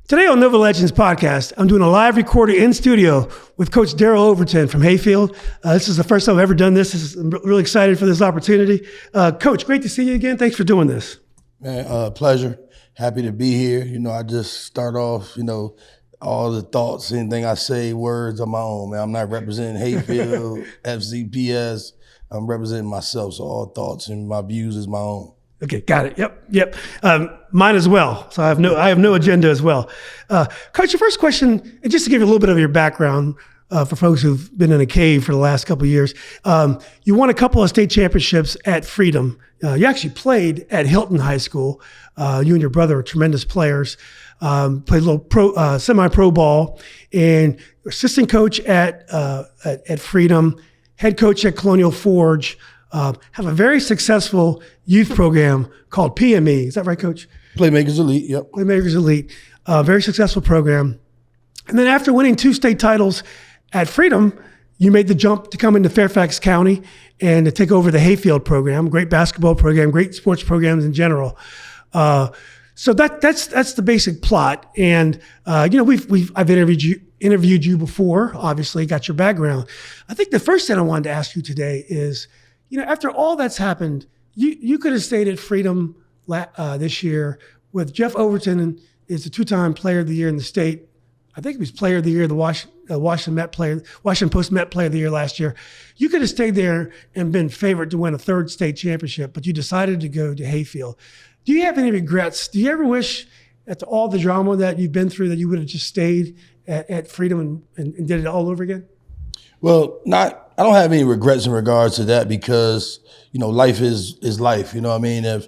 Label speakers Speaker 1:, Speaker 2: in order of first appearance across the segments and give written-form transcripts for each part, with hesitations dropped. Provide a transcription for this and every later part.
Speaker 1: Today on Nova Legends podcast, I'm doing a live recording in studio with Coach Darryl Overton from Hayfield. This is the first time I've ever done this. I'm really excited for this opportunity. Coach, great to see you again. Thanks for doing this.
Speaker 2: Man, pleasure. Happy to be here. I just start off, all the thoughts, anything I say, words on my own, man. I'm not representing Hayfield, FCPS. I'm representing myself, so all thoughts and my views is my own.
Speaker 1: Okay, got it. Yep. Mine as well. So I have no agenda as well. Coach, your first question, and just to give you a little bit of your background for folks who've been in a cave for the last couple of years, you won a couple of state championships at Freedom. You actually played at Hilton High School. You and your brother are tremendous players. Played a little semi-pro ball, and assistant coach at Freedom, head coach at Colonial Forge. Have a very successful youth program called PME. Is that right, Coach?
Speaker 2: Playmakers Elite, yep.
Speaker 1: Playmakers Elite. Very successful program. And then after winning 2 state titles at Freedom, you made the jump to come into Fairfax County and to take over the Hayfield program. Great basketball program, great sports programs in general. So that's the basic plot. And I've interviewed you before. Obviously, got your background. I think the first thing I wanted to ask you today is, after all that's happened, you could have stayed at Freedom this year with Jeff Overton is the 2-time Player of the Year in the state. I think he was Player of the Year, the Washington Post Met Player of the Year last year. You could have stayed there and been favored to win a 3rd state championship, but you decided to go to Hayfield. Do you have any regrets? Do you ever wish, after all the drama that you've been through, that you would have just stayed at Freedom and did it all over again?
Speaker 2: Well, I don't have any regrets in regards to that because, life is life. If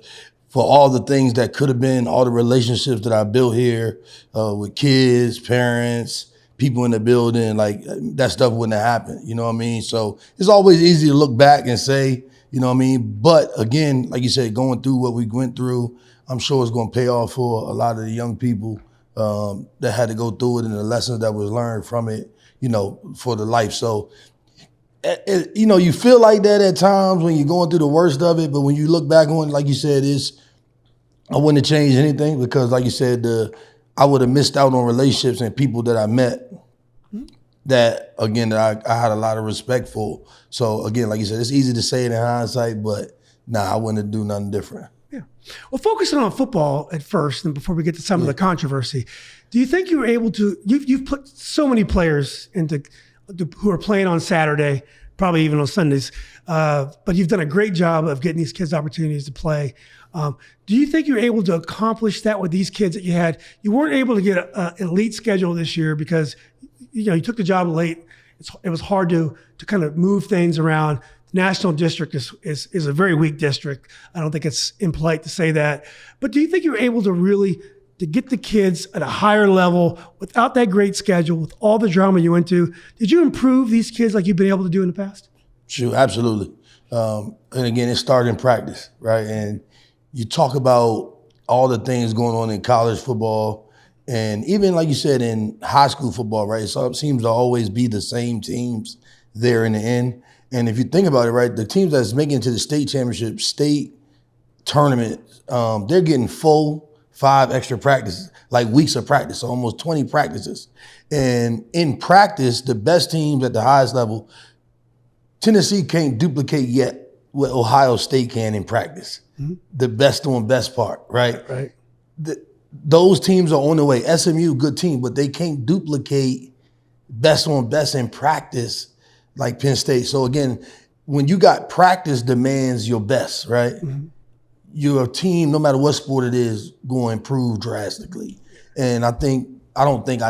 Speaker 2: for all the things that could have been, all the relationships that I built here with kids, parents, people in the building, like that stuff wouldn't have happened. So it's always easy to look back and say, But again, like you said, going through what we went through, I'm sure it's going to pay off for a lot of the young people that had to go through it and the lessons that was learned from it, for the life. So, you feel like that at times when you're going through the worst of it, but when you look back on it, like you said, I wouldn't have changed anything because, like you said, I would have missed out on relationships and people that I met that, again, that I had a lot of respect for. So, again, like you said, it's easy to say it in hindsight, but I wouldn't do nothing different.
Speaker 1: Yeah. Well, focusing on football at first, and before we get to some of the controversy, do you think you were able to, you've put so many players who are playing on Saturday, probably even on Sundays, but you've done a great job of getting these kids opportunities to play. Do you think you're able to accomplish that with these kids that you had? You weren't able to get an elite schedule this year because you took the job late. It was hard to kind of move things around. The National District is a very weak district. I don't think it's impolite to say that. But do you think you're able to really to get the kids at a higher level without that great schedule, with all the drama you went to? Did you improve these kids like you've been able to do in the past?
Speaker 2: Sure, absolutely. And again, it started in practice, right? And you talk about all the things going on in college football and even, like you said, in high school football, right? It seems to always be the same teams there in the end. And if you think about it, right, the teams that's making it to the state championship, state tournament, they're getting 5 extra practices, like weeks of practice, so almost 20 practices. And in practice, the best teams at the highest level, Tennessee can't duplicate yet what Ohio State can in practice. Mm-hmm. The best on best part, right?
Speaker 1: Right.
Speaker 2: Those teams are on the way. SMU, good team, but they can't duplicate best on best in practice like Penn State. So again, when you got practice demands your best, right? Mm-hmm. Your team, no matter what sport it is, going to improve drastically. And I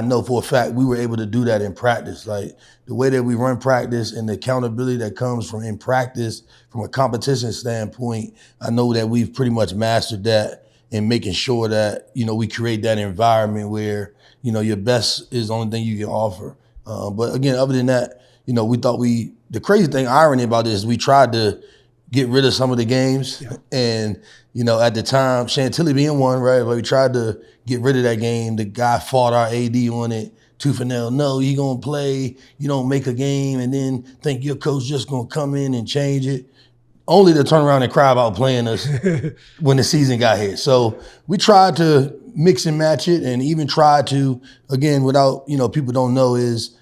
Speaker 2: know for a fact we were able to do that in practice. Like the way that we run practice and the accountability that comes from in practice, from a competition standpoint, I know that we've pretty much mastered that in making sure that, we create that environment where, your best is the only thing you can offer. But again, other than that, we thought the crazy thing, irony about this, is we tried to get rid of some of the games. Yeah. And, at the time, Chantilly being one, right? But we tried to get rid of that game. The guy fought our AD on it, tooth and nail. No, you gonna play, you don't make a game and then think your coach just gonna come in and change it. Only to turn around and cry about playing us when the season got here. So we tried to mix and match it, and even try to, again, without, people don't know, is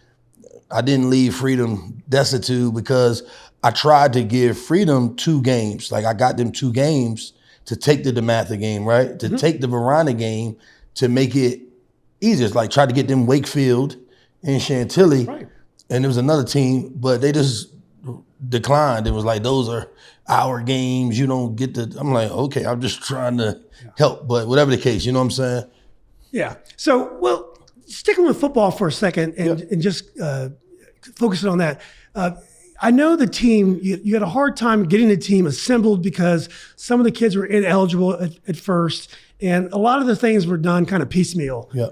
Speaker 2: I didn't leave Freedom destitute because I tried to give Freedom 2 games. Like I got them 2 games to take the DeMatha game, right? To take the Verona game to make it easier. It's like try to get them Wakefield and Chantilly.
Speaker 1: Right.
Speaker 2: And there was another team, but they just declined. It was like, those are our games. You don't get to, I'm like, okay, I'm just trying to help. But whatever the case, you know what I'm saying?
Speaker 1: Yeah. So, well, sticking with football for a second and just focusing on that. I know the team, you had a hard time getting the team assembled because some of the kids were ineligible at first, and a lot of the things were done kind of piecemeal.
Speaker 2: Yeah.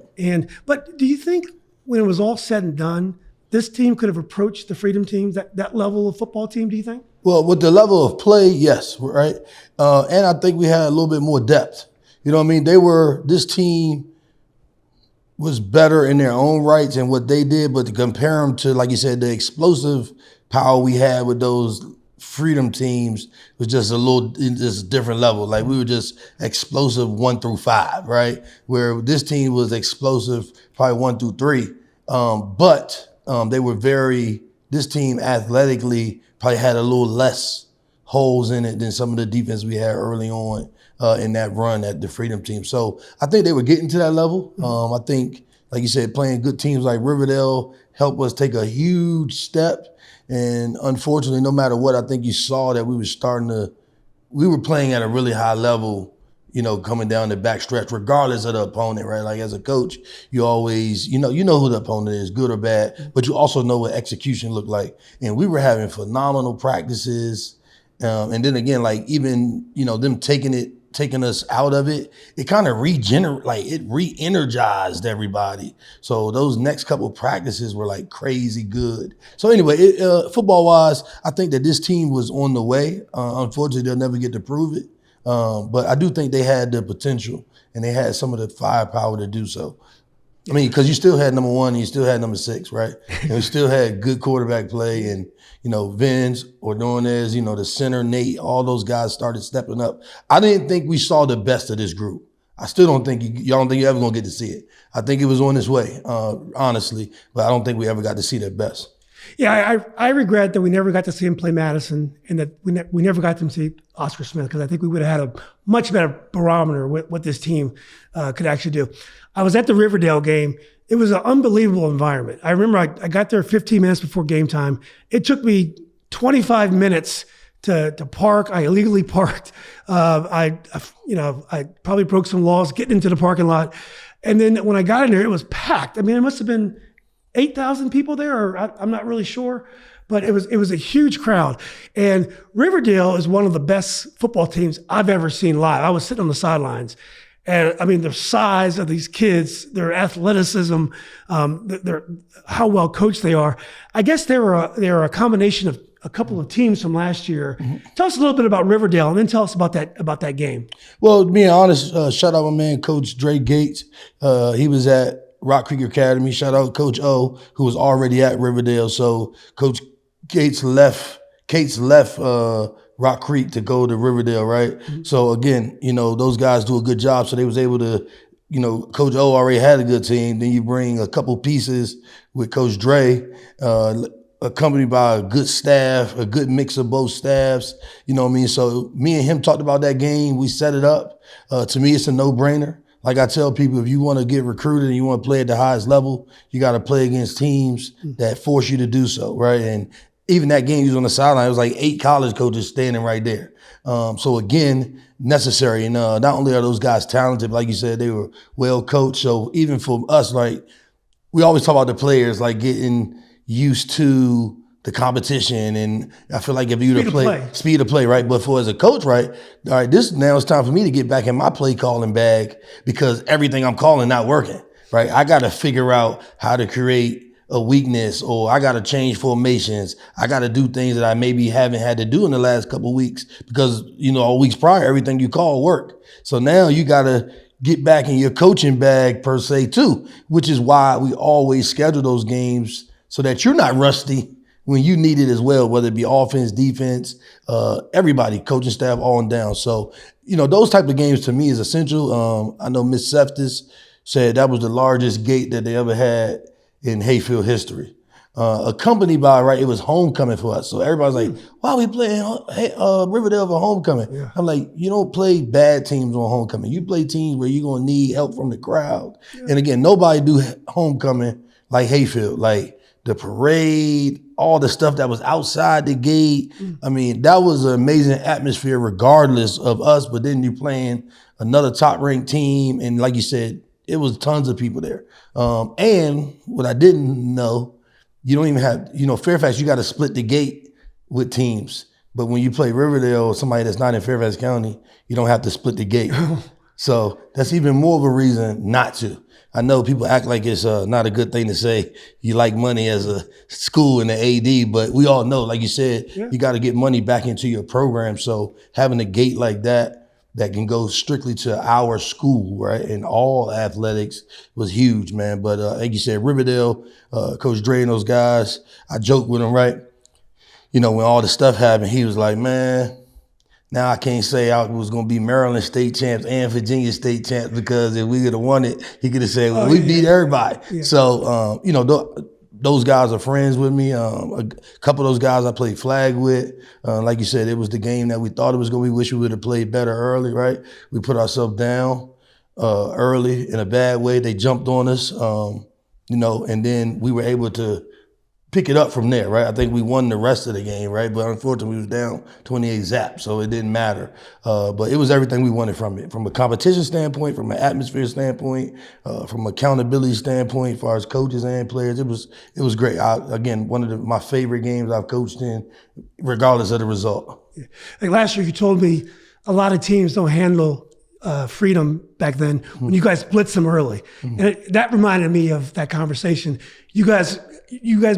Speaker 1: But do you think when it was all said and done, this team could have approached the Freedom teams, that level of football team, do you think?
Speaker 2: Well, with the level of play, yes, right? And I think we had a little bit more depth. You know what I mean? This team was better in their own rights and what they did, but to compare them to, like you said, the explosive power we had with those Freedom teams was just just different level. Like we were just explosive 1 through 5, right? Where this team was explosive probably 1 through 3. But they were this team athletically probably had a little less holes in it than some of the defense we had early on in that run at the Freedom team. So I think they were getting to that level. I think, like you said, playing good teams like Riverdale helped us take a huge step. And unfortunately, no matter what, I think you saw that we were playing at a really high level, coming down the backstretch, regardless of the opponent, right? Like as a coach, you always, you know who the opponent is, good or bad, but you also know what execution looked like. And we were having phenomenal practices. And then again, like even, them taking us out of it, it kind of re-energized everybody. So those next couple of practices were like crazy good. So anyway, football-wise, I think that this team was on the way. Unfortunately, they'll never get to prove it. But I do think they had the potential and they had some of the firepower to do so. I mean, because you still had number 1 and you still had number 6, right? And we still had good quarterback play and, Vince, Ordonez, the center, Nate, all those guys started stepping up. I didn't think we saw the best of this group. I still don't think y'all don't think you're ever going to get to see it. I think it was on its way, honestly, but I don't think we ever got to see their best.
Speaker 1: Yeah, I regret that we never got to see him play Madison and that we never got to see Oscar Smith because I think we would have had a much better barometer what this team could actually do. I was at the Riverdale game. It was an unbelievable environment. I remember I got there 15 minutes before game time. It took me 25 minutes to park. I illegally parked. I probably broke some laws getting into the parking lot. And then when I got in there, it was packed. I mean, it must have been 8,000 people there, or I'm not really sure, but it was a huge crowd. And Riverdale is one of the best football teams I've ever seen live. I was sitting on the sidelines, and I mean the size of these kids, their athleticism, how well coached they are. I guess they were a combination of a couple of teams from last year. Mm-hmm. Tell us a little bit about Riverdale, and then tell us about that game.
Speaker 2: Well, being honest, shout out my man Coach Dre Gates. He was at Rock Creek Academy. Shout out Coach O, who was already at Riverdale. So Coach Gates left Rock Creek to go to Riverdale, right? Mm-hmm. So again, those guys do a good job. So they was able to, Coach O already had a good team. Then you bring a couple pieces with Coach Dre, accompanied by a good staff, a good mix of both staffs. You know what I mean? So me and him talked about that game. We set it up. To me, it's a no-brainer. Like I tell people, if you want to get recruited and you want to play at the highest level, you got to play against teams that force you to do so, right? And even that game, he was on the sideline. It was like 8 college coaches standing right there. So again, necessary. And not only are those guys talented, but like you said, they were well coached. So even for us, like we always talk about the players, like getting used to the competition, and I feel like if you to play, speed of play, right? But for as a coach, right? All right, now it's time for me to get back in my play calling bag because everything I'm calling not working, right? I got to figure out how to create a weakness, or I got to change formations. I got to do things that I maybe haven't had to do in the last couple of weeks because, all weeks prior, everything you call worked. So now you got to get back in your coaching bag per se too, which is why we always schedule those games so that you're not rusty, when you need it as well, whether it be offense, defense, everybody, coaching staff, all and down. So, those type of games to me is essential. I know Miss Seftis said that was the largest gate that they ever had in Hayfield history. Accompanied by, right, it was homecoming for us. So everybody's like, why are we playing Riverdale for homecoming? Yeah. I'm like, you don't play bad teams on homecoming. You play teams where you're going to need help from the crowd. Yeah. And again, nobody do homecoming like Hayfield. Like the parade, all the stuff that was outside the gate. I mean, that was an amazing atmosphere regardless of us, but then you playing another top-ranked team. And like you said, it was tons of people there. And what I didn't know, you don't even have, Fairfax, you got to split the gate with teams. But when you play Riverdale or somebody that's not in Fairfax County, you don't have to split the gate. So that's even more of a reason not to. I know people act like it's not a good thing to say you like money as a school and the AD, but we all know, like you said, you got to get money back into your program. So having a gate like that can go strictly to our school, right? And all athletics was huge, man. But like you said, Riverdale, Coach Dre and those guys, I joked with him, right? When all the stuff happened, he was like, man, now I can't say I was going to be Maryland state champs and Virginia state champs because if we could have won it, he could have said, well, we beat everybody. Yeah. So, those guys are friends with me. A couple of those guys I played flag with. Like you said, it was the game that we thought it was going to be. Wish we would have played better early, right? We put ourselves down early in a bad way. They jumped on us, and then we were able to pick it up from there, right? I think we won the rest of the game, right? But unfortunately, we was down 28 zap, so it didn't matter. But it was everything we wanted from it, from a competition standpoint, from an atmosphere standpoint, from accountability standpoint, as far as coaches and players. It was great. Again, one of my favorite games I've coached in, regardless of the result.
Speaker 1: Like last year, you told me a lot of teams don't handle Freedom back then when you guys blitzed them early. And that reminded me of that conversation. You guys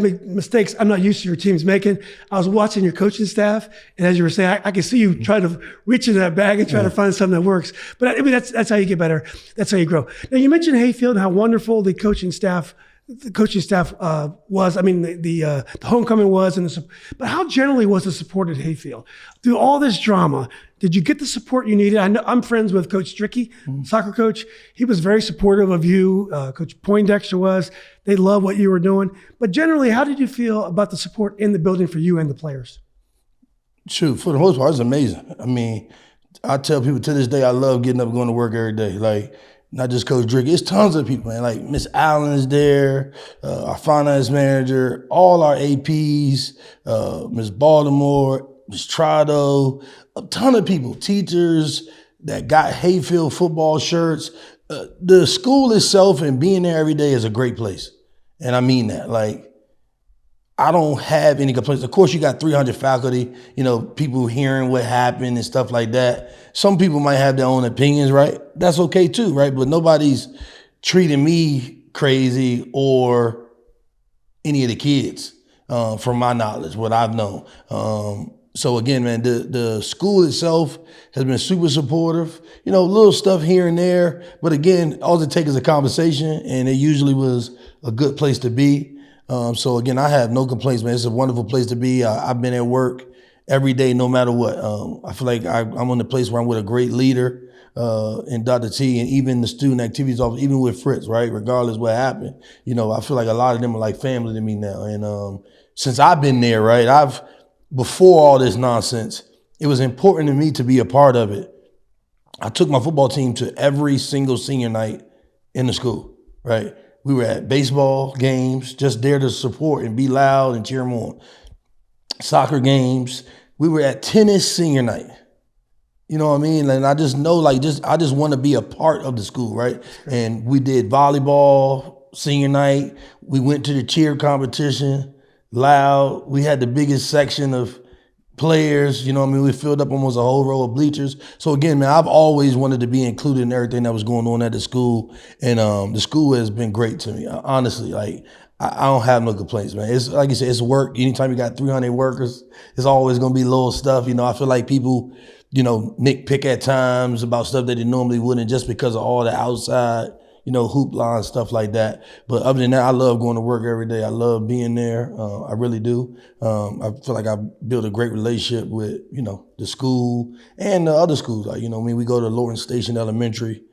Speaker 1: make mistakes I'm not used to your teams making. I was watching your coaching staff, and as you were saying, I could see you try to reach in that bag and try to find something that works. But I mean, that's how you get better. That's how you grow. Now, you mentioned Hayfield and how wonderful the coaching staff was. I mean, the homecoming was, but how generally was the support at Hayfield? Through all this drama, did you get the support you needed? I know I'm friends with Coach Strickey, soccer coach. He was very supportive of you. Coach Poindexter was. They loved what you were doing. But generally, how did you feel about the support in the building for you and the players?
Speaker 2: Shoot, for the most part, it's amazing. I mean, I tell people to this day, I love getting up and going to work every day. Like, not just Coach Drick, it's tons of people, man. Like Miss Allen is there, our finance manager, all our APs, Miss Baltimore, Miss Trado, a ton of people, teachers that got Hayfield football shirts. The school itself and being there every day is a great place. And I mean that. Like, I don't have any complaints. Of course, you got 300 faculty, people hearing what happened and stuff like that. Some people might have their own opinions, right? That's okay too, right? But nobody's treating me crazy or any of the kids, from my knowledge, what I've known. So again, man, the school itself has been super supportive. Little stuff here and there. But again, all it takes is a conversation, and it usually was a good place to be. So again, I have no complaints, man. It's a wonderful place to be. I've been at work every day, no matter what. I feel like I'm in a place where I'm with a great leader in Dr. T, and even the student activities office, even with Fritz, right? Regardless what happened, I feel like a lot of them are like family to me now. And since I've been there, right, before all this nonsense, it was important to me to be a part of it. I took my football team to every single senior night in the school, right? We were at baseball games, just there to support and be loud and cheer them on. Soccer games. We were at tennis senior night. You know what I mean? And I just know, I just want to be a part of the school, right? And we did volleyball senior night. We went to the cheer competition, loud. We had the biggest section of players, we filled up almost a whole row of bleachers. So again, man, I've always wanted to be included in everything that was going on at the school. And the school has been great to me. Honestly, I don't have no complaints, man. It's like you said, it's work. Anytime you got 300 workers, it's always going to be little stuff. I feel like people, nitpick at times about stuff that they normally wouldn't just because of all the outside hoopla and stuff like that. But other than that, I love going to work every day. I love being there. I really do. I feel like I built a great relationship with, the school and the other schools. Like, we go to Lawrence Station Elementary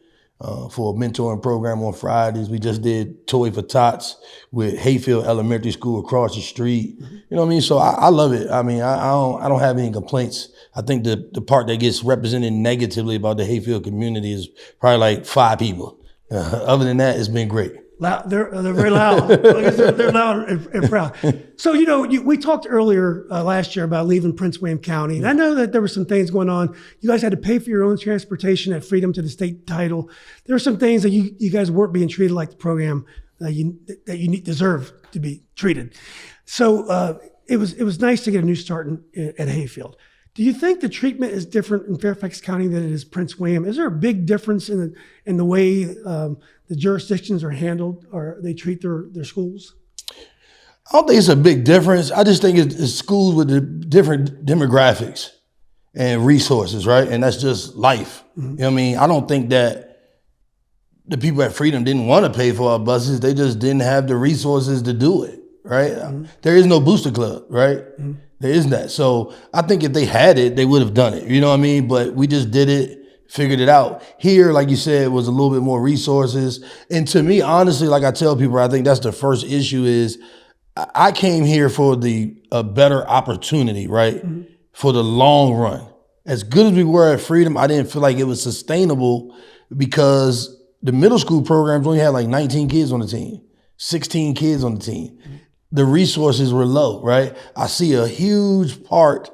Speaker 2: for a mentoring program on Fridays. We just did Toy for Tots with Hayfield Elementary School across the street. You know what I mean? So I love it. I mean, I don't have any complaints. I think the part that gets represented negatively about the Hayfield community is probably like 5 people. Other than that, it's been great.
Speaker 1: Loud, they're very loud. They're loud and proud. So, we talked earlier last year about leaving Prince William County. And I know that there were some things going on. You guys had to pay for your own transportation at Freedom to the state title. There were some things that you guys weren't being treated like the program that you deserve to be treated. So it was nice to get a new start at Hayfield. Do you think the treatment is different in Fairfax County than it is Prince William? Is there a big difference in the way the jurisdictions are handled or they treat their schools?
Speaker 2: I don't think it's a big difference. I just think it's schools with the different demographics and resources, right? And that's just life. Mm-hmm. You know what I mean? I don't think that the people at Freedom didn't want to pay for our buses. They just didn't have the resources to do it, right? Mm-hmm. There is no booster club, right? Mm-hmm. There isn't that. So I think if they had it, they would have done it. You know what I mean? But we just did it, figured it out. Here, like you said, was a little bit more resources. And to me, honestly, like I tell people, I think that's the first issue is I came here for a better opportunity, right? Mm-hmm. For the long run. As good as we were at Freedom, I didn't feel like it was sustainable because the middle school programs only had like 19 kids on the team, 16 kids on the team. Mm-hmm. The resources were low, right? I see a huge part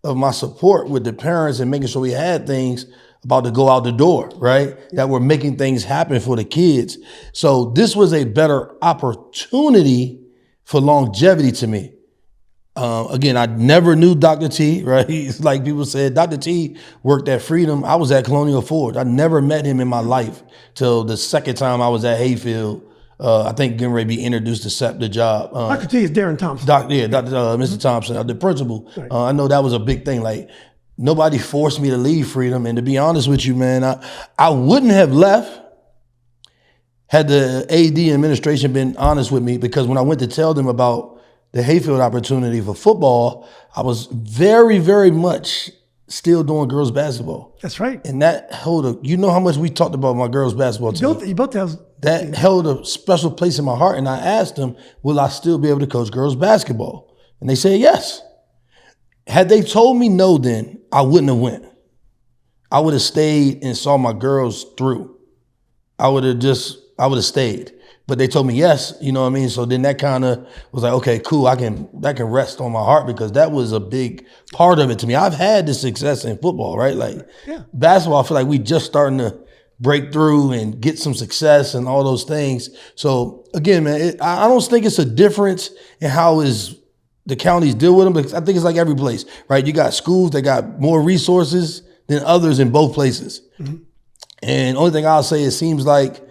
Speaker 2: of my support with the parents and making sure we had things about to go out the door, right? That were making things happen for the kids. So this was a better opportunity for longevity to me. Again, I never knew Dr. T, right? It's like people said, Dr. T worked at Freedom. I was at Colonial Forge. I never met him in my life till the second time I was at Hayfield. I think getting ready to be introduced to accept the job.
Speaker 1: Dr. T is Darren Thompson.
Speaker 2: Mr. Thompson, the principal. Right. I know that was a big thing. Like nobody forced me to leave Freedom. And to be honest with you, man, I wouldn't have left had the AD administration been honest with me, because when I went to tell them about the Hayfield opportunity for football, I was very, very much still doing girls basketball.
Speaker 1: That's right.
Speaker 2: And that held you know how much we talked about my girls basketball team.
Speaker 1: You both have.
Speaker 2: That held a special place in my heart. And I asked them, will I still be able to coach girls basketball? And they said yes. Had they told me no then, I wouldn't have went. I would have stayed and saw my girls through. I would have stayed. But they told me yes, you know what I mean? So then that kind of was like, okay, cool, that can rest on my heart, because that was a big part of it to me. I've had this success in football, right? Like basketball, I feel like we just starting to break through and get some success and all those things. So again, man, I don't think it's a difference in how the counties deal with them, because I think it's like every place, right? You got schools that got more resources than others in both places. Mm-hmm. And the only thing I'll say, it seems like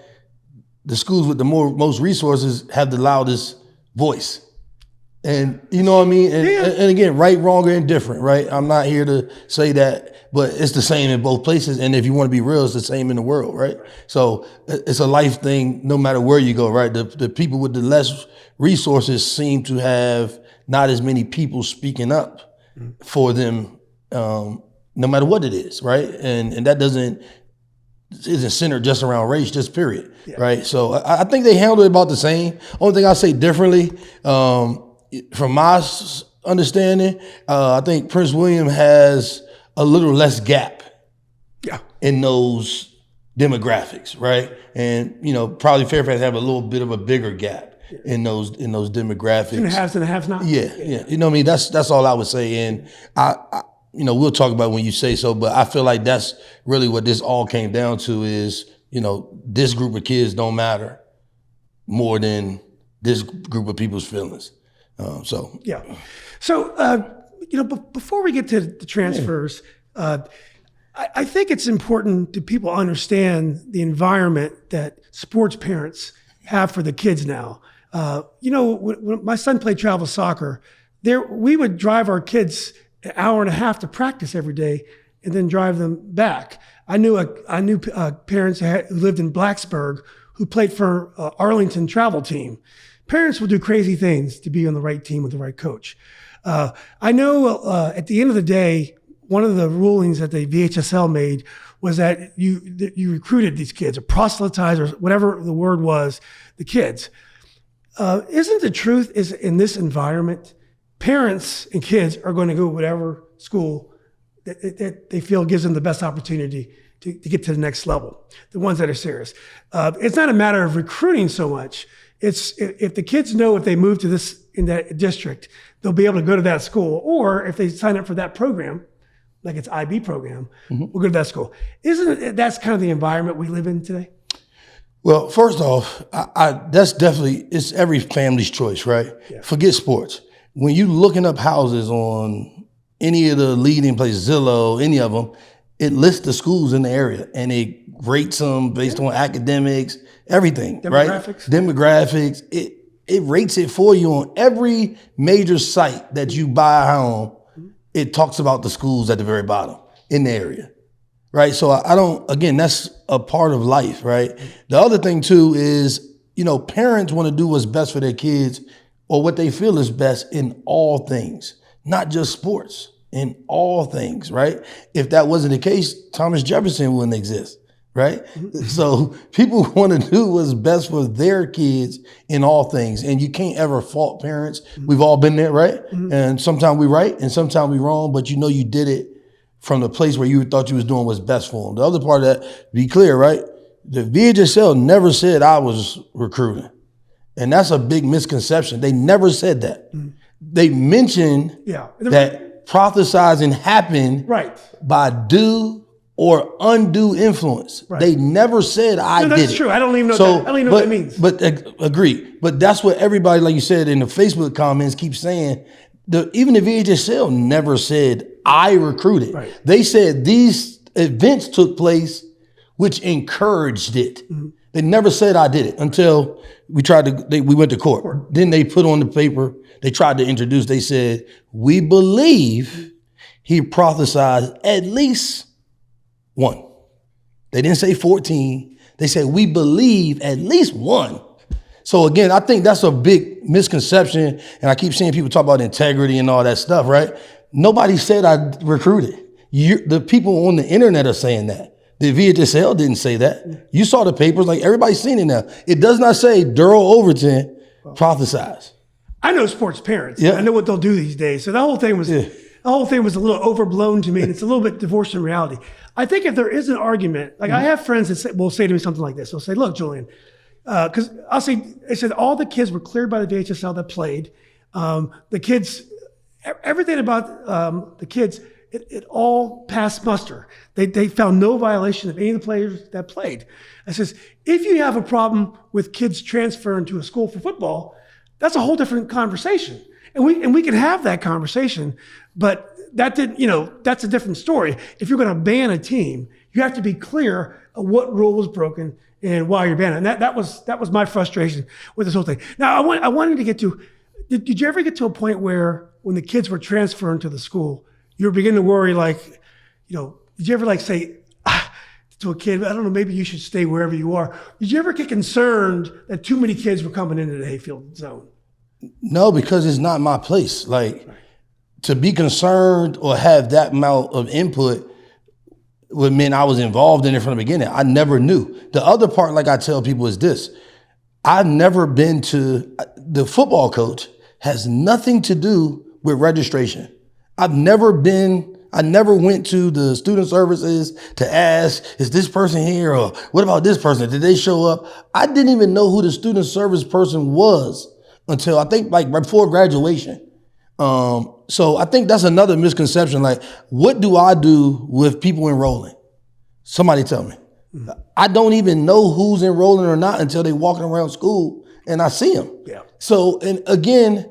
Speaker 2: the schools with the most resources have the loudest voice. And you know what I mean? And again, right, wrong, or indifferent, right? I'm not here to say that, but it's the same in both places. And if you want to be real, it's the same in the world, right? So it's a life thing no matter where you go, right? The people with the less resources seem to have not as many people speaking up for them, no matter what it is, right? And that isn't centered just around race, just period, right? So I think they handle it about the same. Only thing I say differently, from my understanding, I think Prince William has a little less gap in those demographics, right? And, probably Fairfax have a little bit of a bigger gap in those demographics.
Speaker 1: In the haves and the have-nots.
Speaker 2: Yeah. You know what I mean? That's all I would say. And I we'll talk about it when you say so, but I feel like that's really what this all came down to is, this group of kids don't matter more than this group of people's feelings. So before we get to the transfers, I think it's important that people understand the environment that sports parents have for the kids now. When my son played travel soccer, we would drive our kids an hour and a half to practice every day and then drive them back. I knew parents who lived in Blacksburg
Speaker 1: who played for Arlington travel team. Parents will do crazy things to be on the right team with the right coach. I know at the end of the day, one of the rulings that the VHSL made was that you recruited these kids, or proselytized, or whatever the word was, the kids. Isn't the truth is in this environment, parents and kids are going to go whatever school that they feel gives them the best opportunity to get to the next level, the ones that are serious. It's not a matter of recruiting so much. It's if the kids know if they move to in that district, they'll be able to go to that school, or if they sign up for that program, like its IB program, we'll go to that school. Isn't it, that's kind of the environment we live in today?
Speaker 2: Well, first off, that's definitely, it's every family's choice, right? Yeah. Forget sports. When you looking up houses on any of the leading places, Zillow, any of them, it lists the schools in the area and it rates them based on academics, everything,
Speaker 1: demographics.
Speaker 2: Right? Demographics. It rates it for you on every major site that you buy a home. It talks about the schools at the very bottom in the area, right? So I don't, again, that's a part of life, right? The other thing too is, parents want to do what's best for their kids or what they feel is best in all things, not just sports, in all things, right? If that wasn't the case, Thomas Jefferson wouldn't exist, right? So people want to do what's best for their kids in all things. And you can't ever fault parents. We've all been there, right? And sometimes we right and sometimes we wrong, but you did it from the place where you thought you was doing what's best for them. The other part of that, be clear, right? The VHSL never said I was recruiting. And that's a big misconception. They never said that. They mentioned that prophesizing happened by due or undue influence. Right. They never said I did it.
Speaker 1: That's true. I don't even know what that means.
Speaker 2: But agree. But that's what everybody, like you said in the Facebook comments, keeps saying. Even the VHSL never said I recruited. Right. They said these events took place which encouraged it. They never said I did it until we went to court. Then they put on the paper, they tried to introduce, they said, we believe he prophesied at least one. They didn't say 14. They said, we believe at least one. So again, I think that's a big misconception. And I keep seeing people talk about integrity and all that stuff, right? Nobody said I recruited. The people on the internet are saying that. The VHSL didn't say that. You saw the papers, like everybody's seen it now. It does not say Darryl Overton prophesies.
Speaker 1: I know sports parents. Yeah. I know what they'll do these days. So the whole thing was a little overblown to me, and it's a little bit divorced from reality. I think if there is an argument, like I have friends that will say to me something like this. They'll say, look, Julian, because they said all the kids were cleared by the VHSL that played. The kids, everything about the kids, it all passed muster. They found no violation of any of the players that played. I says, if you have a problem with kids transferring to a school for football, that's a whole different conversation. And we can have that conversation, but that's a different story. If you're going to ban a team, you have to be clear of what rule was broken and why you're banning. And that was my frustration with this whole thing. Now I wanted to get to, did you ever get to a point where when the kids were transferring to the school, you were beginning to worry, did you ever say to a kid, I don't know, maybe you should stay wherever you are. Did you ever get concerned that too many kids were coming into the Hayfield zone?
Speaker 2: No, because it's not my place. To be concerned or have that amount of input would mean I was involved in it from the beginning. I never knew. The other part, like I tell people, is this. I've never been to, the football coach has nothing to do with registration. I never went to the student services to ask, is this person here? Or what about this person? Did they show up? I didn't even know who the student service person was until I think right before graduation. So I think that's another misconception. What do I do with people enrolling? Somebody tell me. I don't even know who's enrolling or not until they walking around school and I see them. Yeah. So, and again,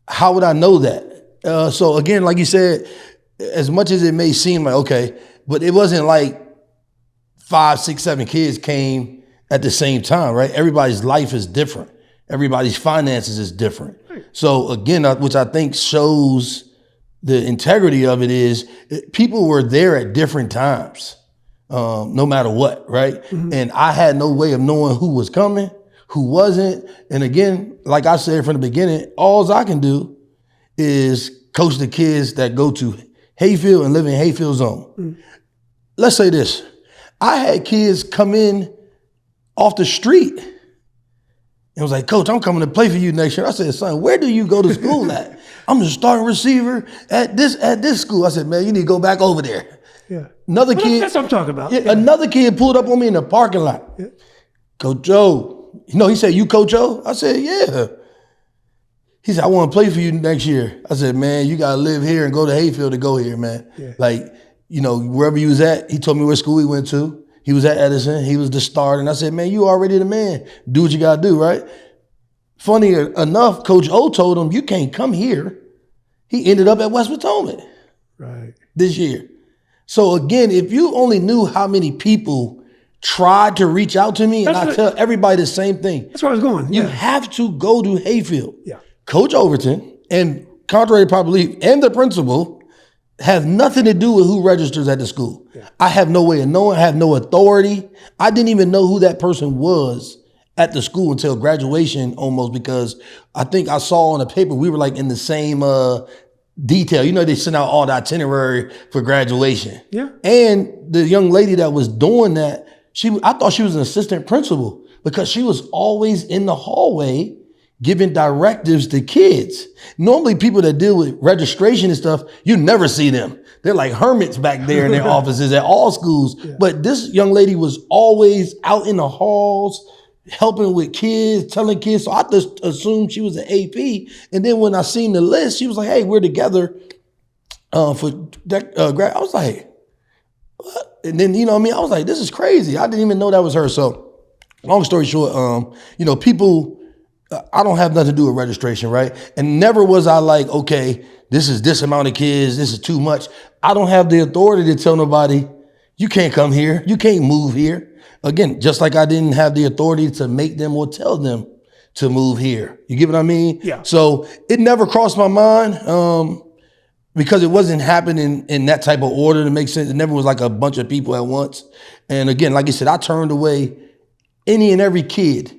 Speaker 2: how would I know that? So again, like you said, as much as it may seem like, okay, but it wasn't 5, 6, 7 kids came at the same time, right? Everybody's life is different. Everybody's finances is different. So again, which I think shows the integrity of it is people were there at different times. no matter what, right? And I had no way of knowing who was coming, who wasn't. And again, like I said from the beginning, all I can do is coach the kids that go to Hayfield and live in Hayfield zone. Let's say this. I had kids come in off the street and was like, Coach, I'm coming to play for you next year. I said, son, where do you go to school at? I'm the starting receiver at this school. I said, man, you need to go back over there.
Speaker 1: Yeah.
Speaker 2: Another kid.
Speaker 1: That's what I'm talking about.
Speaker 2: Yeah, another kid pulled up on me in the parking lot. Yeah. Coach Joe. He said, you Coach Joe? I said, yeah. He said, I want to play for you next year. I said, man, you got to live here and go to Hayfield to go here, man. Yeah. Like, wherever you was at, he told me what school he went to. He was at Edison. He was the starter. And I said, man, you already the man. Do what you got to do, right? Funny enough, Coach O told him, you can't come here. He ended up at West Potomac this year. So again, if you only knew how many people tried to reach out to me, and I tell everybody the same thing.
Speaker 1: That's where I was going.
Speaker 2: You have to go to Hayfield.
Speaker 1: Yeah.
Speaker 2: Coach Overton, and contrary to popular belief, and the principal have nothing to do with who registers at the school. Yeah. I have no way of knowing. I have no authority. I didn't even know who that person was at the school until graduation almost, because I think I saw on the paper we were like in the same detail. They sent out all the itinerary for graduation.
Speaker 1: Yeah.
Speaker 2: And the young lady that was doing that, I thought she was an assistant principal because she was always in the hallway giving directives to kids. Normally people that deal with registration and stuff, you never see them. They're like hermits back there in their offices at all schools. Yeah. But this young lady was always out in the halls, helping with kids, telling kids. So I just assumed she was an AP. And then when I seen the list, she was like, hey, we're together for grad. I was like, what? And then, I was like, this is crazy. I didn't even know that was her. So long story short, people, I don't have nothing to do with registration, right? And never was I like, okay, this is this amount of kids, this is too much. I don't have the authority to tell nobody, you can't come here, you can't move here. Again, just like I didn't have the authority to make them or tell them to move here. You get what I mean?
Speaker 1: Yeah.
Speaker 2: So it never crossed my mind because it wasn't happening in that type of order to make sense. It never was like a bunch of people at once. And again, like I said, I turned away any and every kid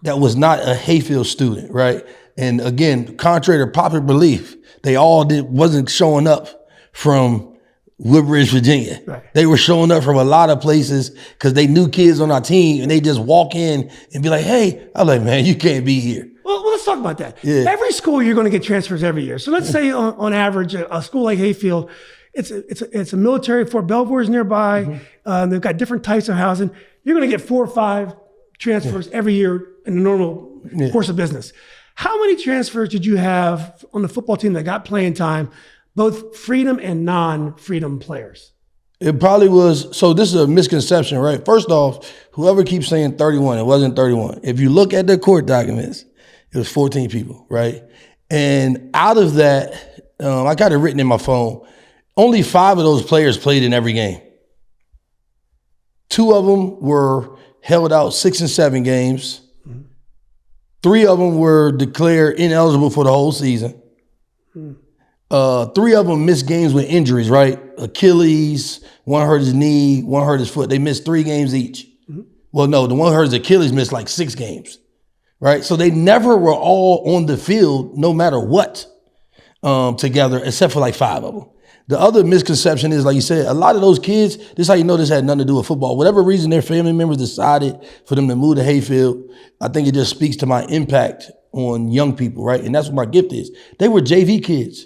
Speaker 2: that was not a Hayfield student, right? And again, contrary to popular belief, they all wasn't showing up from Woodbridge, Virginia. Right. They were showing up from a lot of places because they knew kids on our team, and they just walk in and be like, hey, I'm like, man, you can't be here.
Speaker 1: Well, let's talk about that.
Speaker 2: Yeah.
Speaker 1: Every school, you're going to get transfers every year. So let's say on average, a school like Hayfield, it's a military. Fort Belvoir is nearby. Mm-hmm. They've got different types of housing. You're going to get 4 or 5 transfers every year in the normal course of business. How many transfers did you have on the football team that got playing time, both Freedom and non-Freedom players?
Speaker 2: It probably was, so this is a misconception, right? First off, whoever keeps saying 31, it wasn't 31. If you look at the court documents, it was 14 people, right? And out of that, I got it written in my phone, only 5 of those players played in every game. 2 of them were held out 6 and 7 games. 3 of them were declared ineligible for the whole season. 3 of them missed games with injuries, right? Achilles, one hurt his knee, one hurt his foot. They missed 3 games each. Well, no, the one who hurt his Achilles missed like 6 games, right? So they never were all on the field, no matter what, together, except for like 5 of them. The other misconception is, like you said, a lot of those kids, this is how you know this had nothing to do with football. Whatever reason their family members decided for them to move to Hayfield, I think it just speaks to my impact on young people, right? And that's what my gift is. They were JV kids.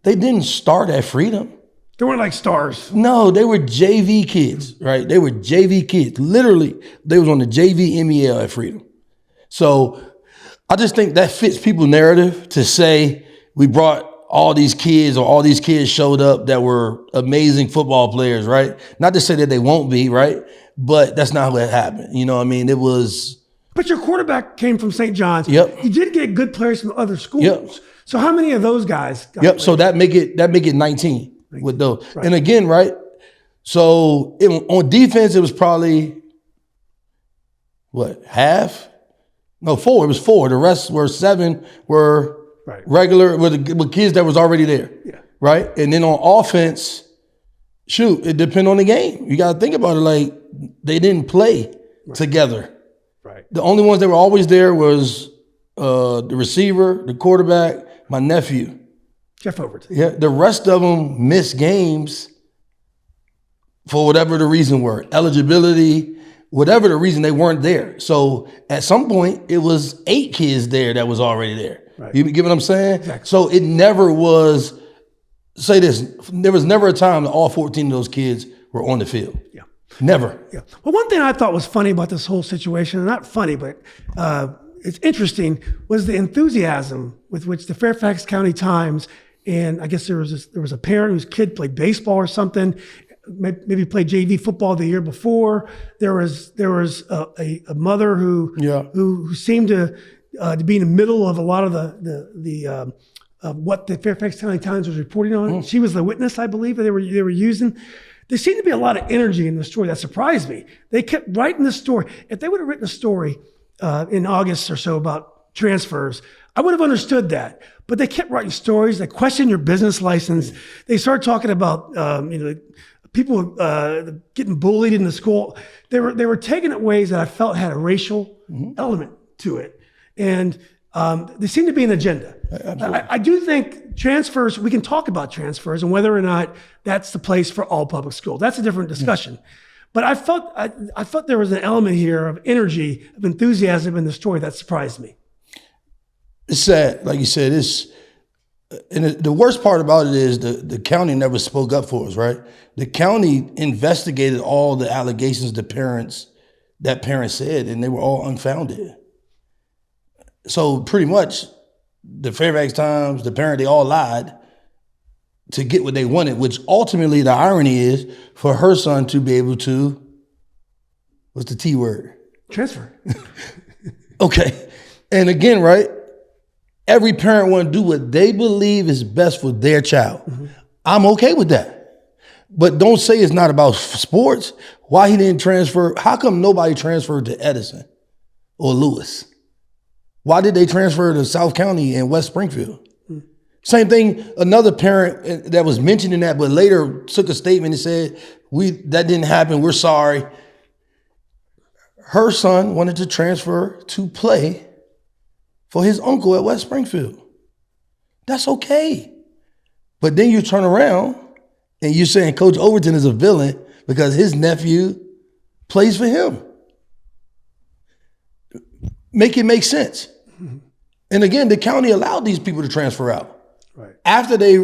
Speaker 2: They didn't start at Freedom.
Speaker 1: They weren't like stars.
Speaker 2: No, they were JV kids, right? They were JV kids. Literally, they was on the JV MEL at Freedom. So I just think that fits people's narrative to say we brought all these kids or all these kids showed up that were amazing football players, right? Not to say that they won't be, right? But that's not what happened. You know what I mean? It was...
Speaker 1: But your quarterback came from St. John's.
Speaker 2: Yep.
Speaker 1: You did get good players from other schools.
Speaker 2: Yep.
Speaker 1: So how many of those guys got
Speaker 2: Yep.
Speaker 1: players?
Speaker 2: So that make it 19 with those. Right. And again, right? So on defense, it was probably, what, half? No, 4. It was 4. The rest were 7 were... Right. Regular with kids that was already there. Yeah. Right. And then on offense, Shoot, it depends on the game. You got to think about it like they didn't play together.
Speaker 1: Right.
Speaker 2: The only ones that were always there was the receiver, the quarterback, my nephew.
Speaker 1: Jeff Overton.
Speaker 2: Yeah, the rest of them missed games for whatever the reason were, eligibility, whatever the reason they weren't there. So at some point, it was 8 kids there that was already there.
Speaker 1: Right.
Speaker 2: You get what I'm saying?
Speaker 1: Exactly.
Speaker 2: So it never was, say this, there was never a time that all 14 of those kids were on the field.
Speaker 1: Yeah.
Speaker 2: Never.
Speaker 1: Yeah. Well, one thing I thought was funny about this whole situation, not funny, but it's interesting, was the enthusiasm with which the Fairfax County Times, and I guess there was a parent whose kid played baseball or something, maybe played JV football the year before. There was a mother who seemed to be in the middle of a lot of the what the Fairfax County Times was reporting on. She was the witness, I believe, that they were using. There seemed to be a lot of energy in the story that surprised me. They kept writing the story. If they would have written a story in August or so about transfers, I would have understood that. But they kept writing stories. They questioned your business license. They started talking about people getting bullied in the school. They were taking it ways that I felt had a racial element to it, and there seemed to be an agenda. I do think transfers. We can talk about transfers and whether or not that's the place for all public schools. That's a different discussion. But I felt there was an element here of energy, of enthusiasm in the story that surprised me.
Speaker 2: It's sad, like you said. And the worst part about it is the county never spoke up for us, right? The county investigated all the allegations that parents said, and they were all unfounded. So pretty much, the Fairfax Times, the parent, they all lied to get what they wanted, which ultimately the irony is for her son to be able to, what's the T word?
Speaker 1: Transfer.
Speaker 2: Okay. And again, right? Every parent want to do what they believe is best for their child. I'm okay with that. But don't say it's not about sports. Why he didn't transfer? How come nobody transferred to Edison or Lewis? Why did they transfer to South County and West Springfield? Same thing, another parent that was mentioning that, but later took a statement and said, that didn't happen, we're sorry. Her son wanted to transfer to play for his uncle at West Springfield. That's okay. But then you turn around and you're saying Coach Overton is a villain because his nephew plays for him. Make it make sense. And again, the county allowed these people to transfer out.
Speaker 1: Right.
Speaker 2: After they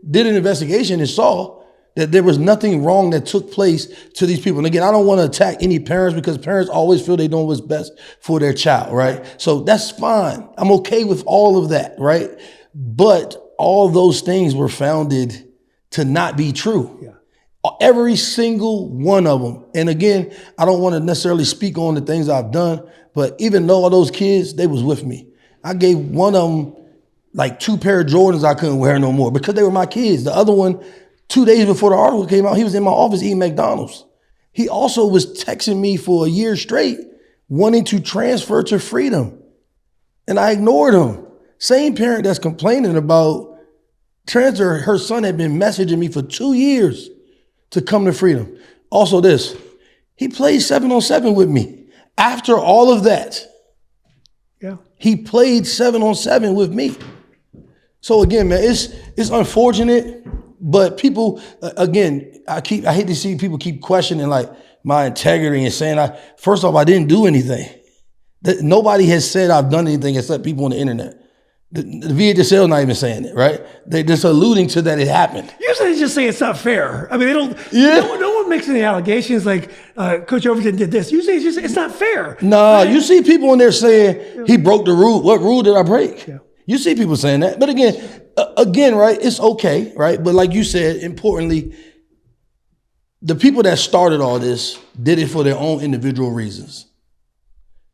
Speaker 2: did an investigation and saw that there was nothing wrong that took place to these people. And again, I don't want to attack any parents because parents always feel they're doing what's best for their child, right? So that's fine. I'm okay with all of that, right? But all those things were founded to not be true. Yeah. Every single one of them. And again, I don't want to necessarily speak on the things I've done, but even though all those kids, they was with me. I gave one of them like 2 pair of Jordans I couldn't wear no more because they were my kids. The other one, 2 days before the article came out, he was in my office eating McDonald's. He also was texting me for a year straight, wanting to transfer to Freedom. And I ignored him. Same parent that's complaining about transfer, her son had been messaging me for 2 years to come to Freedom. Also this, he played 7-on-7 with me. After all of that,
Speaker 1: yeah, he
Speaker 2: played 7-on-7 with me. So again, man, it's unfortunate, but people, again, I hate to see people keep questioning like my integrity and saying first off, I didn't do anything. Nobody has said I've done anything except people on the internet. The VHSL not even saying it, right? They're just alluding to that it happened.
Speaker 1: Usually they just say it's not fair. I mean, they don't.
Speaker 2: Yeah.
Speaker 1: No one makes any allegations like Coach Overton did this. Usually it's not fair.
Speaker 2: No, you see people in there saying he broke the rule. What rule did I break? Yeah. You see people saying that. But again, right? It's okay, right? But like you said, importantly, the people that started all this did it for their own individual reasons.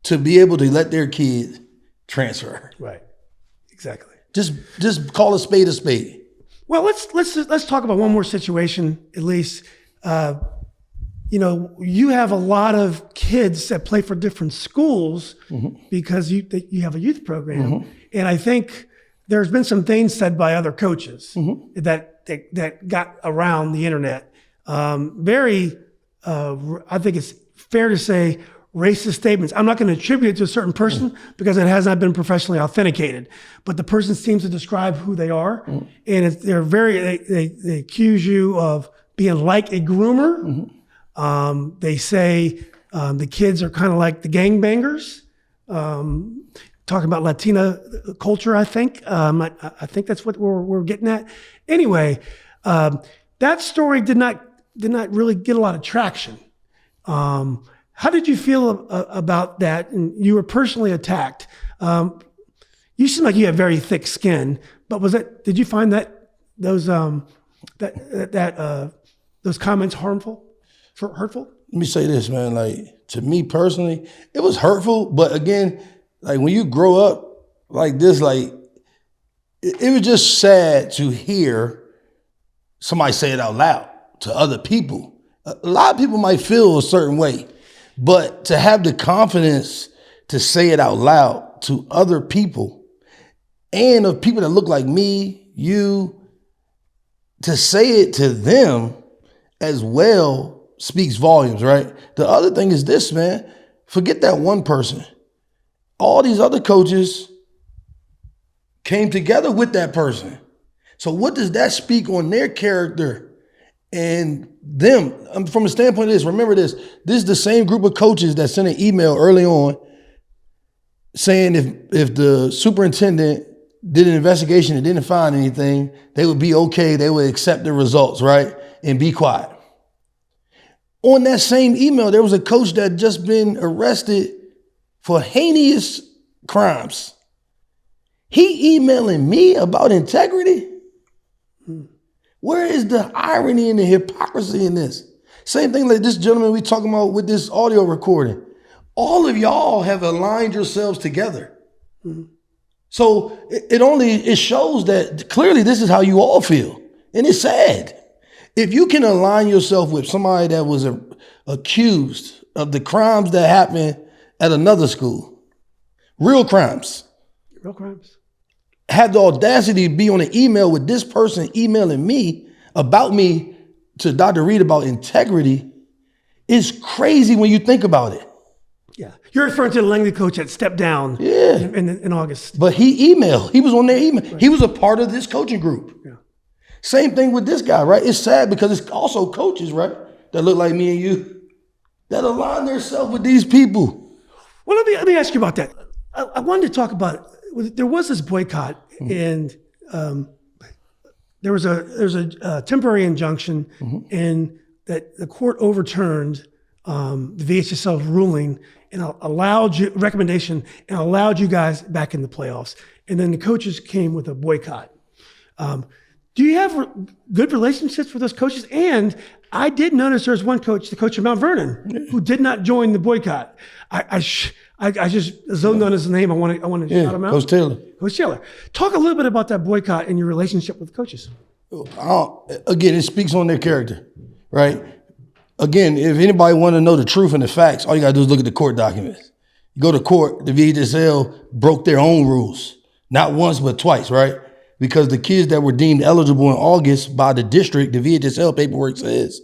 Speaker 2: To be able to let their kid transfer.
Speaker 1: Right. Exactly.
Speaker 2: Just call a spade a spade.
Speaker 1: Well, let's talk about one more situation, at least. You have a lot of kids that play for different schools because you have a youth program, and I think there's been some things said by other coaches that got around the internet very, I think it's fair to say, racist statements. I'm not going to attribute it to a certain person because it has not been professionally authenticated, but the person seems to describe who they are. And they accuse you of being like a groomer. They say the kids are kind of like the gangbangers. Talking about Latina culture, I think. I think that's what we're getting at. Anyway, that story did not really get a lot of traction. How did you feel about that? And you were personally attacked. You seem like you have very thick skin, but did you find that those comments hurtful?
Speaker 2: Let me say this, man. Like, to me personally, it was hurtful. But again, like, when you grow up like this, like, it was just sad to hear somebody say it out loud to other people. A lot of people might feel a certain way, but to have the confidence to say it out loud to other people, and of people that look like me, you, to say it to them as well speaks volumes, right? The other thing is this, man. Forget that one person. All these other coaches came together with that person. So what does that speak on their character and them? From the standpoint of this, remember this is the same group of coaches that sent an email early on saying if the superintendent did an investigation and didn't find anything, they would be okay, they would accept the results, right? And be quiet. On that same email, there was a coach that had just been arrested for heinous crimes. He emailing me about integrity? Where is the irony and the hypocrisy in this? Same thing like this gentleman we talking about with this audio recording. All of y'all have aligned yourselves together. So it shows that clearly this is how you all feel. And it's sad. If you can align yourself with somebody that was accused of the crimes that happened at another school, real crimes, had the audacity to be on an email with this person emailing me about me to Dr. Reed about integrity, is crazy when you think about it.
Speaker 1: Yeah, you're referring to the Langley coach that stepped down in August.
Speaker 2: But he emailed. He was on their email. Right. He was a part of this coaching group. Yeah. Same thing with this guy, right? It's sad because it's also coaches, right, that look like me and you, that align themselves with these people.
Speaker 1: Well, let me ask you about that. I wanted to talk about, there was this boycott, and there was a temporary injunction, and that the court overturned the VHSL ruling and allowed you recommendation and allowed you guys back in the playoffs. And then the coaches came with a boycott. Do you have good relationships with those coaches? And I did notice there was one coach, the coach of Mount Vernon, who did not join the boycott. I just zoned on his name. I want to shout him out.
Speaker 2: Coach Taylor.
Speaker 1: Coach Taylor. Talk a little bit about that boycott and your relationship with coaches.
Speaker 2: Again, it speaks on their character, right? Again, if anybody want to know the truth and the facts, all you got to do is look at the court documents. You go to court, the VHSL broke their own rules, not once but twice, right? Because the kids that were deemed eligible in August by the district, the VHSL paperwork says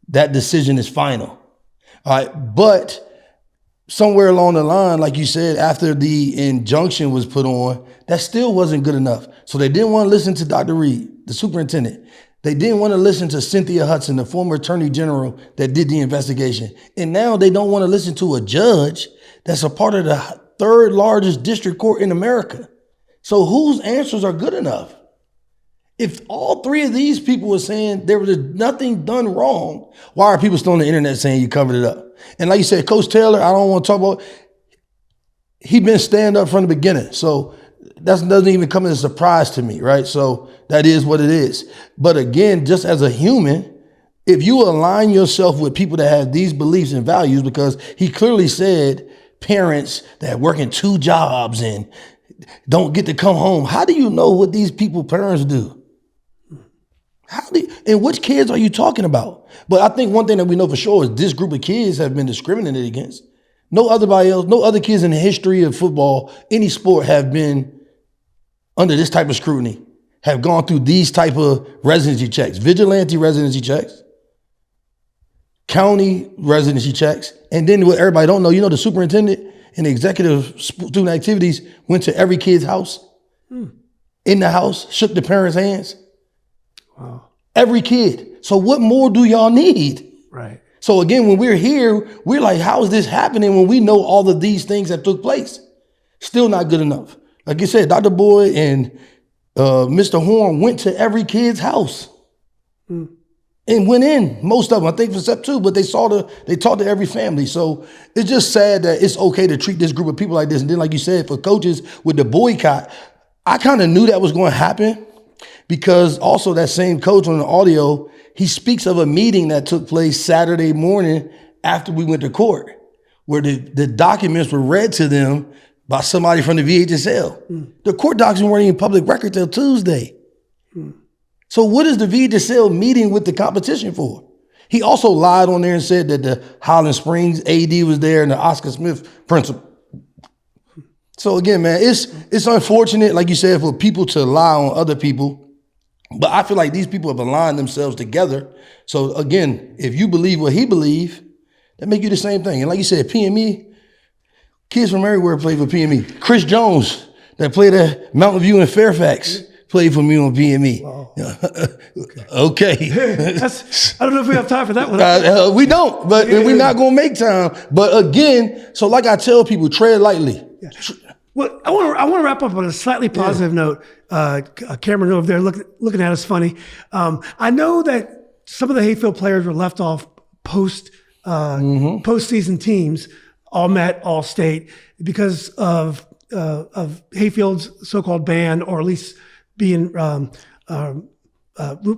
Speaker 2: that decision is final. All right, but somewhere along the line, like you said, after the injunction was put on, that still wasn't good enough. So they didn't want to listen to Dr. Reed, the superintendent. They didn't want to listen to Cynthia Hudson, the former attorney general that did the investigation. And now they don't want to listen to a judge that's a part of the third largest district court in America. So whose answers are good enough? If all three of these people were saying there was nothing done wrong, why are people still on the internet saying you covered it up? And like you said, Coach Taylor, I don't want to talk about, he been stand up from the beginning. So that doesn't even come as a surprise to me, right? So that is what it is. But again, just as a human, if you align yourself with people that have these beliefs and values, because he clearly said parents that work in 2 jobs and don't get to come home. How do you know what these parents do? And which kids are you talking about? But I think one thing that we know for sure is this group of kids have been discriminated against. No other kids in the history of football, any sport, have been under this type of scrutiny, have gone through these type of residency checks, vigilante residency checks, county residency checks, and then what everybody don't know, the superintendent and the executive student activities went to every kid's house, in the house, shook the parents' hands.
Speaker 1: Wow.
Speaker 2: Every kid. So what more do y'all need?
Speaker 1: Right.
Speaker 2: So again, when we're here, we're like, how is this happening when we know all of these things that took place? Still not good enough. Like you said, Dr. Boyd and Mr. Horn went to every kid's house and went in, most of them, I think for step 2, but they talked to every family. So it's just sad that it's okay to treat this group of people like this. And then, like you said, for coaches with the boycott, I kind of knew that was going to happen because also that same coach on the audio, he speaks of a meeting that took place Saturday morning after we went to court, where the documents were read to them by somebody from the VHSL. The court documents weren't even public record till Tuesday. So what is the VHSL meeting with the competition for? He also lied on there and said that the Highland Springs AD was there and the Oscar Smith principal. So again, man, it's unfortunate, like you said, for people to lie on other people. But I feel like these people have aligned themselves together. So again, if you believe what he believed, that make you the same thing. And like you said, PME, kids from everywhere play for PME. Chris Jones, that played at Mountain View in Fairfax, played for me on PME. Wow. Okay.
Speaker 1: I don't know if we have time for that one.
Speaker 2: We don't, but we're not going to make time. But again, so like I tell people, tread lightly.
Speaker 1: Yeah. Well, I want to wrap up on a slightly positive note. Cameron over there looking at us funny. I know that some of the Hayfield players were left off postseason teams, all met, all state, because of Hayfield's so-called ban, or at least being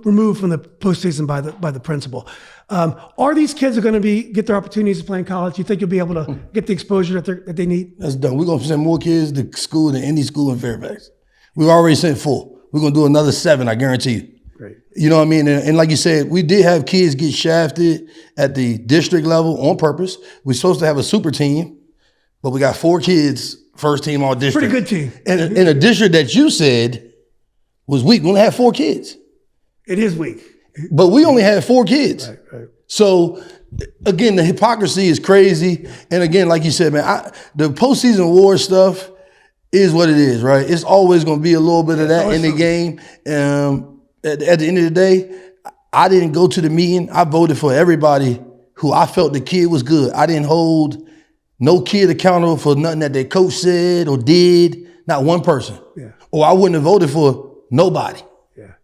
Speaker 1: removed from the postseason by the principal. Are these kids going to get their opportunities to play in college? Do you think you'll be able to get the exposure that they need?
Speaker 2: That's done. We're going to send more kids to school than any school in Fairfax. We've already sent 4. We're going to do another 7, I guarantee you.
Speaker 1: Great.
Speaker 2: You know what I mean? And like you said, we did have kids get shafted at the district level on purpose. We're supposed to have a super team, but we got 4 kids, first team all district.
Speaker 1: Pretty good team.
Speaker 2: And in a district that you said was weak, we only had 4 kids.
Speaker 1: It is weak.
Speaker 2: But we only had 4 kids.
Speaker 1: Right.
Speaker 2: So again, the hypocrisy is crazy. And again, like you said, man, the postseason award stuff is what it is, right? It's always going to be a little bit of that in the game. At the end of the day, I didn't go to the meeting. I voted for everybody who I felt the kid was good. I didn't hold no kid accountable for nothing that their coach said or did, not one person.
Speaker 1: Yeah.
Speaker 2: Or I wouldn't have voted for nobody.
Speaker 1: Yeah.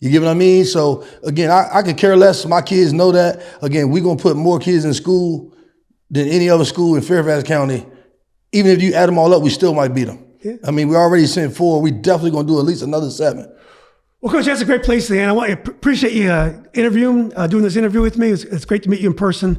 Speaker 2: You get what I mean? So again, I could care less. My kids know that. Again, we're going to put more kids in school than any other school in Fairfax County. Even if you add them all up, we still might beat them. Yeah. I mean, we already sent 4. We definitely going to do at least another 7.
Speaker 1: Well, Coach, that's a great place to end. I appreciate you doing this interview with me. It's great to meet you in person.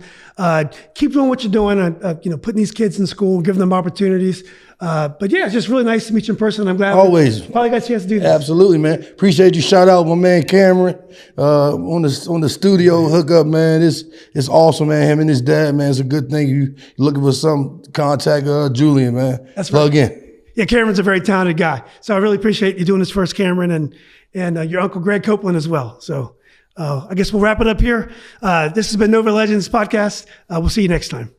Speaker 1: Keep doing what you're doing, putting these kids in school, giving them opportunities. But yeah, it's just really nice to meet you in person. I'm glad
Speaker 2: always
Speaker 1: probably got a chance to do this.
Speaker 2: Absolutely, man. Appreciate you. Shout out my man Cameron on the studio hookup, man. It's awesome, man. Him and his dad, man. It's a good thing. You looking for some contact Julian, man.
Speaker 1: That's
Speaker 2: Plug
Speaker 1: right.
Speaker 2: in.
Speaker 1: Yeah, Cameron's a very talented guy. So I really appreciate you doing this first, Cameron, and your uncle Greg Copeland as well. So I guess we'll wrap it up here. This has been Nova Legends Podcast. We'll see you next time.